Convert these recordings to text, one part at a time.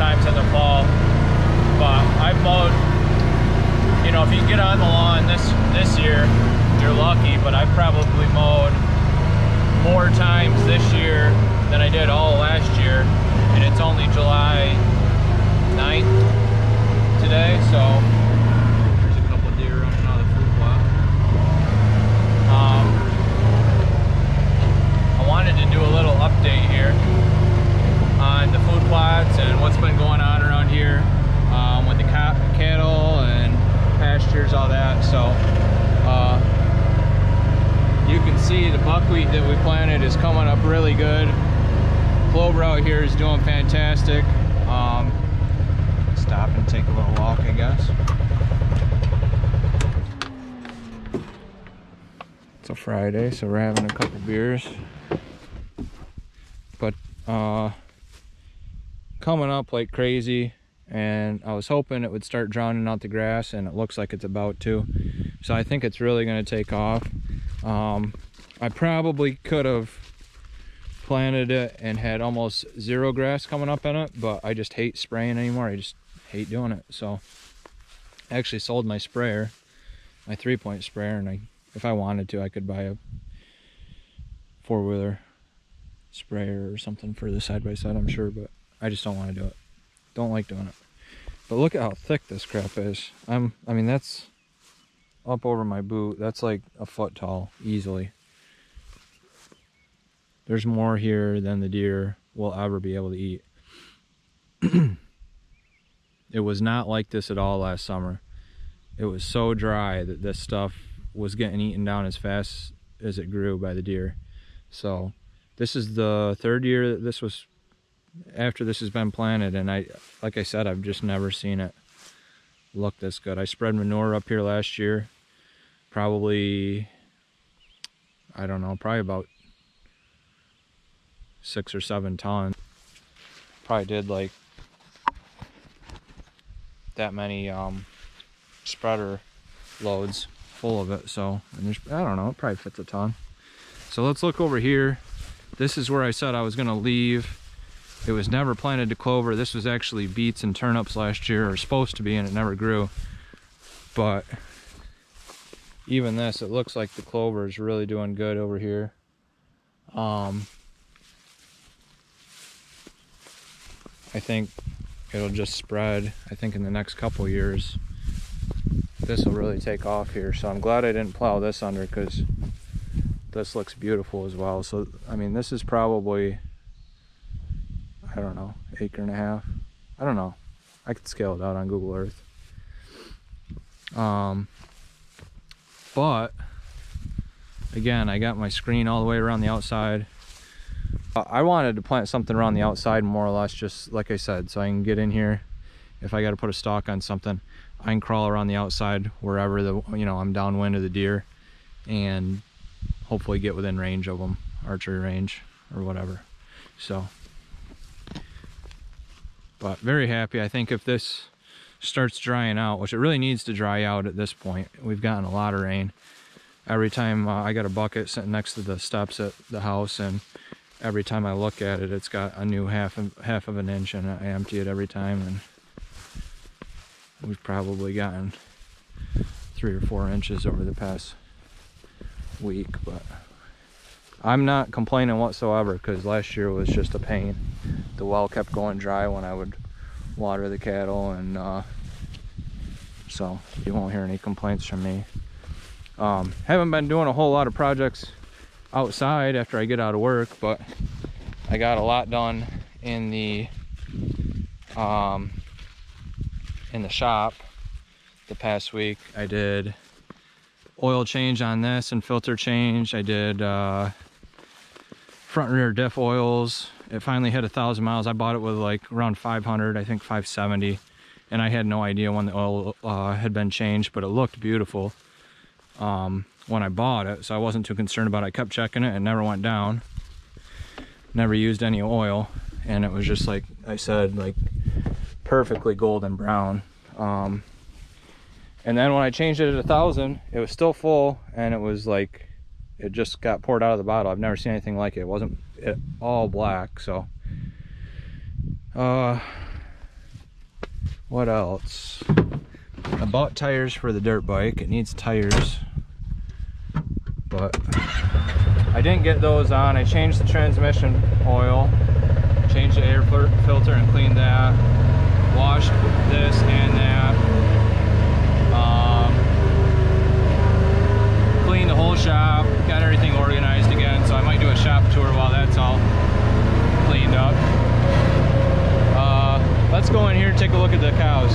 times in the fall. But I've mowed, you know, if you get on the lawn this year, you're lucky, but I've probably mowed more times this year than I did all last year, and it's only July 9th today, so there's a couple of deer running out of the food plot. I wanted to do a little update here on the food plots and what's been going on around here with the cattle and pastures, all that. So you can see the buckwheat that we planted is coming up really good. Clover out here is doing fantastic. Stop and take a little walk, I guess. It's a Friday, so we're having a couple beers. But coming up like crazy, and I was hoping it would start drowning out the grass, and it looks like it's about to. So I think it's really going to take off. I probably could have planted it and had almost zero grass coming up in it, but I just hate spraying anymore. I just hate doing it. So I actually sold my sprayer, my 3-point sprayer, and if I wanted to, I could buy a 4-wheeler sprayer or something for the side-by-side, I'm sure, but I just don't want to do it. Don't like doing it. But look at how thick this crap is. I mean, that's up over my boot. That's like a foot tall, easily. There's more here than the deer will ever be able to eat. It was not like this at all last summer. It was so dry that this stuff was getting eaten down as fast as it grew by the deer. So this is the 3rd year that this was, after this has been planted, and like I said, I've just never seen it look this good. I spread manure up here last year, probably, I don't know, probably about 6 or 7 tons. Probably did like that many spreader loads full of it. So, and there's, I don't know, it probably fits a ton. So let's look over here. This is where I said I was gonna leave. It was never planted to clover. This was actually beets and turnips last year, or supposed to be, and it never grew. But even this, it looks like the clover is really doing good over here. I think it'll just spread. I think in the next couple years, this will really take off here. So I'm glad I didn't plow this under, because this looks beautiful as well. So, I mean, this is probably, I don't know, 1.5 acres. I don't know. I could scale it out on Google Earth. But again, I got my screen all the way around the outside. I wanted to plant something around the outside, more or less, just like I said, so I can get in here. If I got to put a stalk on something, I can crawl around the outside wherever I'm downwind of the deer, and hopefully get within range of them, archery range or whatever. So, but very happy. I think if this starts drying out, which it really needs to dry out at this point, we've gotten a lot of rain. Every time I got a bucket sitting next to the steps at the house, and every time I look at it, it's got a new half of an inch, and I empty it every time, and we've probably gotten 3 or 4 inches over the past week. But I'm not complaining whatsoever, because last year was just a pain. The well kept going dry when I would water the cattle, and so you won't hear any complaints from me. Haven't been doing a whole lot of projects outside after I get out of work, but I got a lot done in the shop the past week. I did oil change on this and filter change. I did front and rear diff oils. It finally hit 1,000 miles. I bought it with like around 500, I think 570, and I had no idea when the oil had been changed, but it looked beautiful when I bought it, so I wasn't too concerned about it. I kept checking it, and never went down. Never used any oil, and it was just like I said, like perfectly golden brown. And then when I changed it at 1,000, it was still full, and it was like it just got poured out of the bottle. I've never seen anything like it. It wasn't all black. So What else? I bought tires for the dirt bike. It needs tires, but I didn't get those on. I changed the transmission oil, changed the air filter and cleaned that, washed this and that, cleaned the whole shop, got everything organized again, so I might do a shop tour while that's all cleaned up. Let's go in here and take a look at the cows.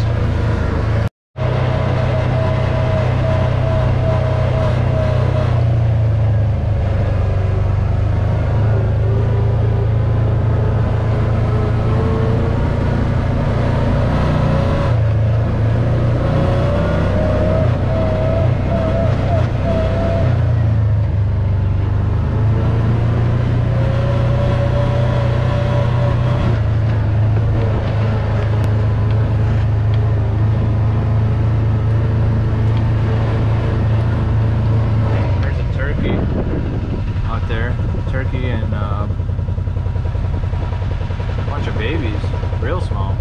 Babies, real small.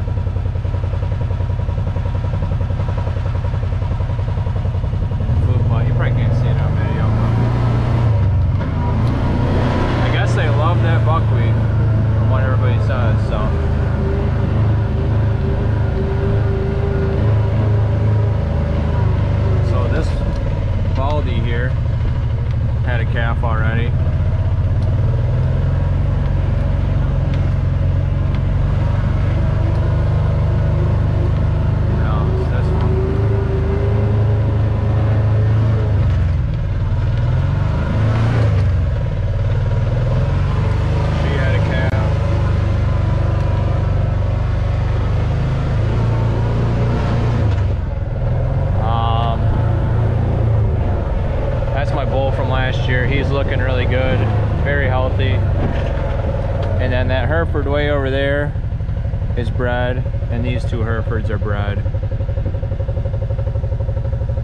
You probably can't see it on video. I guess they love that buckwheat, from what everybody says. So this baldy here had a calf already. He's looking really good, very healthy. And then that Hereford way over there is bred, and these two Herefords are bred.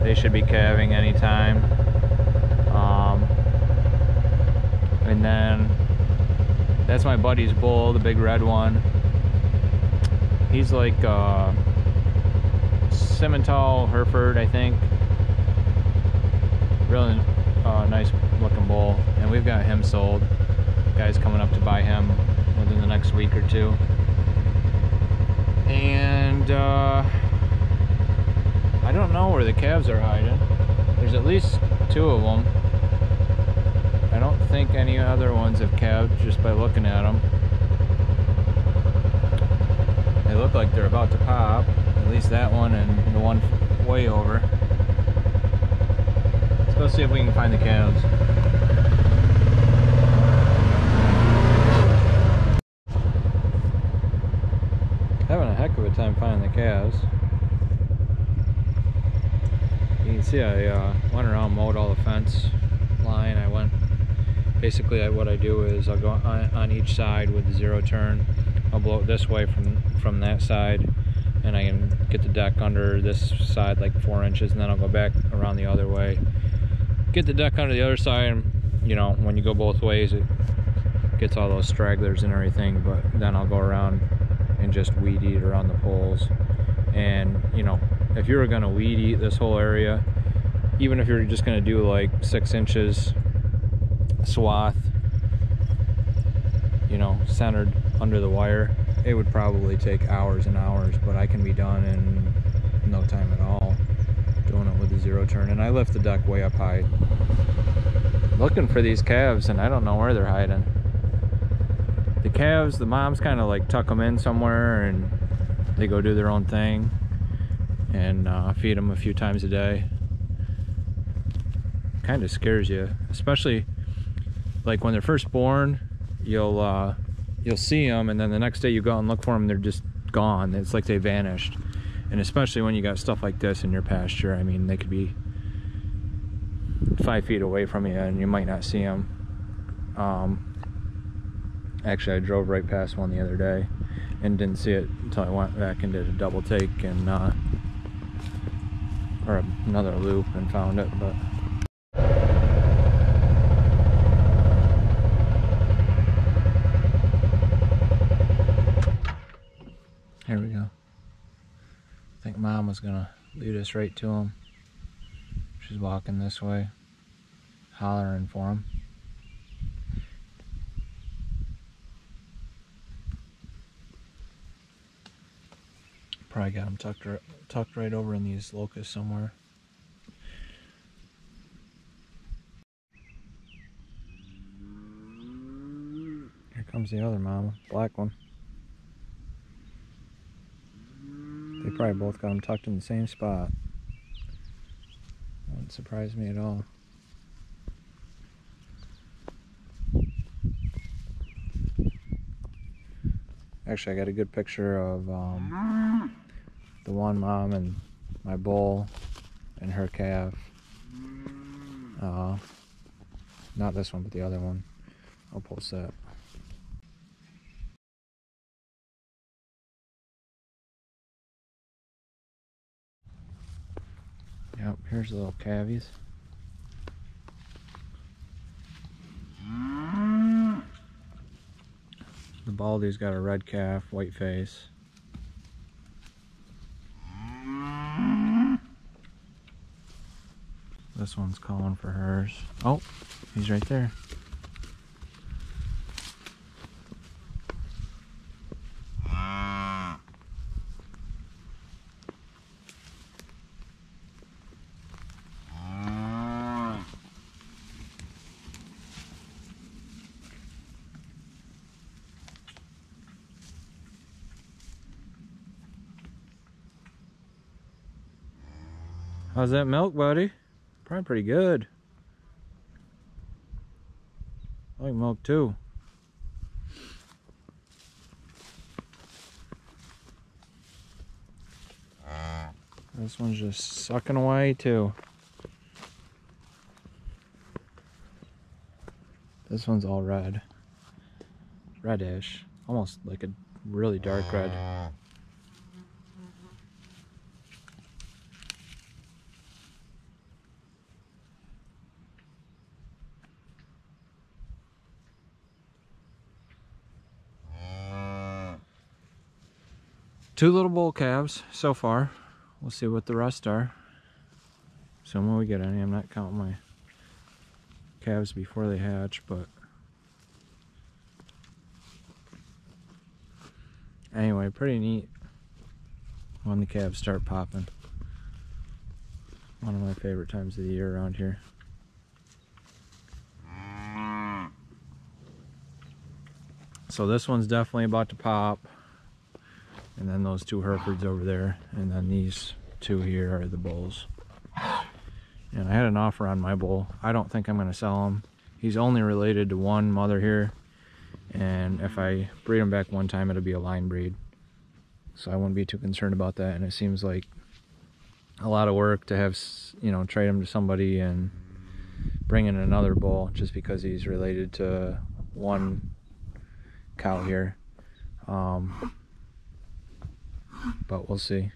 They should be calving anytime. And then that's my buddy's bull, the big red one. He's like Simmental Hereford, I think. Really nice looking bull, and we've got him sold. Guy's coming up to buy him within the next week or two. And I don't know where the calves are hiding. There's at least 2 of them. I don't think any other ones have calved just by looking at them. They look like they're about to pop, at least that one and the one way over. Let's go see if we can find the calves. Having a heck of a time finding the calves. You can see I went around, mowed all the fence line. Basically what I do is I'll go on each side with the 0 turn. I'll blow it this way from that side, and I can get the deck under this side like 4 inches, and then I'll go back around the other way. Get the deck under the other side, and you know, when you go both ways it gets all those stragglers and everything, but then I'll go around and just weed eat around the poles. And you know, if you were gonna weed eat this whole area, even if you're just gonna do like 6 inches swath, you know, centered under the wire, it would probably take hours and hours, but I can be done in no time at all doing it with the 0 turn. And I lift the deck way up high looking for these calves, and I don't know where they're hiding. The calves, the moms kind of like tuck them in somewhere and they go do their own thing, and feed them a few times a day. Kind of scares you, especially like when they're first born. You'll see them, and then the next day you go and look for them, they're just gone. It's like they vanished. And especially when you got stuff like this in your pasture, I mean, they could be 5 feet away from you and you might not see them. Actually, I drove right past one the other day and didn't see it until I went back and did a double take and or another loop and found it. But here we go. I think Mom was gonna lead us right to him. She's walking this way, hollering for him. Probably got him tucked right over in these locusts somewhere. Here comes the other mama, black one. They probably both got them tucked in the same spot. Wouldn't surprise me at all. Actually, I got a good picture of the one mom and my bull and her calf. Not this one, but the other one. I'll post that. Yep, here's the little calves. The Baldy's got a red calf, white face. This one's calling for hers. Oh, he's right there. How's that milk, buddy? Probably pretty good. I like milk too. This one's just sucking away too. This one's all red. Reddish. Almost like a really dark red. Two little bull calves so far. We'll see what the rest are. So when we get any, I'm not counting my calves before they hatch, but anyway, pretty neat when the calves start popping. One of my favorite times of the year around here. So this one's definitely about to pop. And then those two Herefords over there. And then these two here are the bulls. And I had an offer on my bull. I don't think I'm going to sell him. He's only related to one mother here. And if I breed him back one time, it'll be a line breed. So I wouldn't be too concerned about that. And it seems like a lot of work to have, you know, trade him to somebody and bring in another bull just because he's related to one cow here. But we'll see.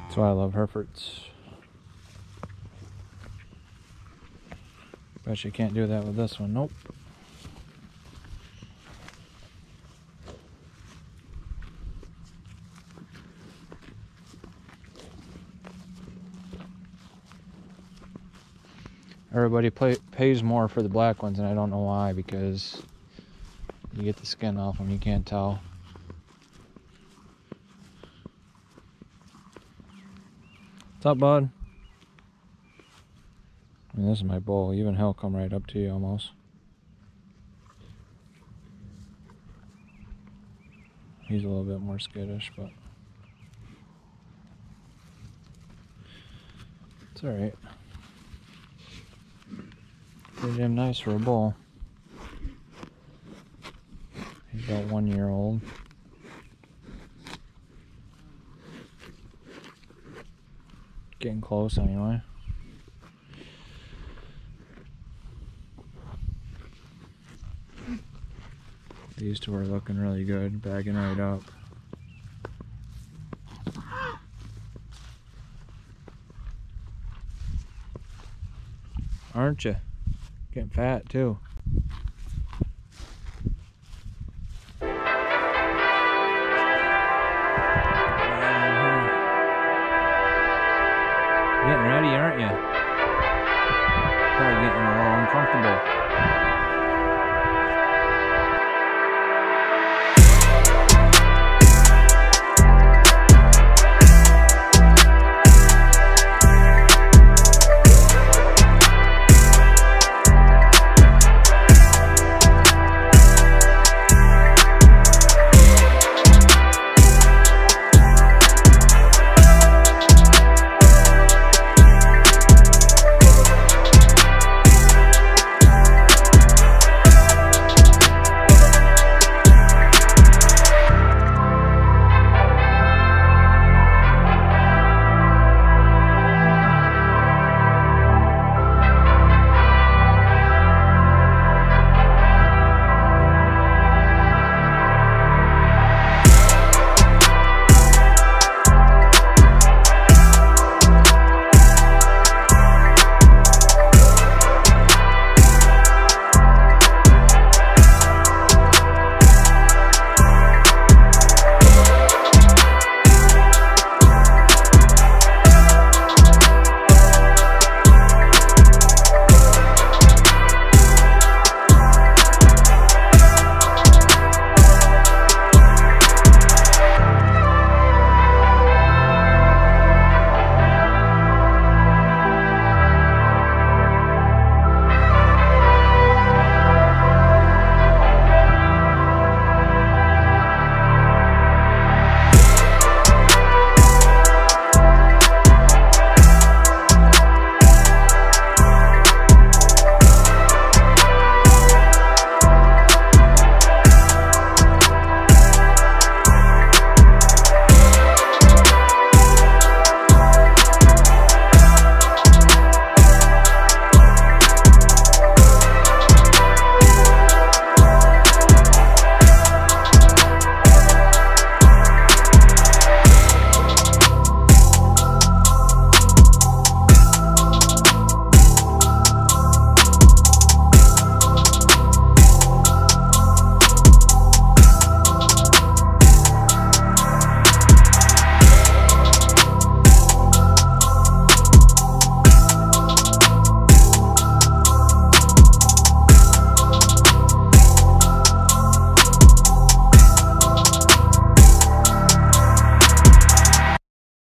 That's why I love Herefords. Bet you can't do that with this one. Nope. Everybody pays more for the black ones, and I don't know why, because you get the skin off them, you can't tell. What's up, bud? I mean, this is my bull. Even he'll come right up to you almost. He's a little bit more skittish, but it's alright. Pretty damn nice for a bull. He's about 1 year old. Getting close anyway. These two are looking really good, bagging right up. Aren't you? Getting fat too. Getting ready, aren't you? Probably getting a little uncomfortable.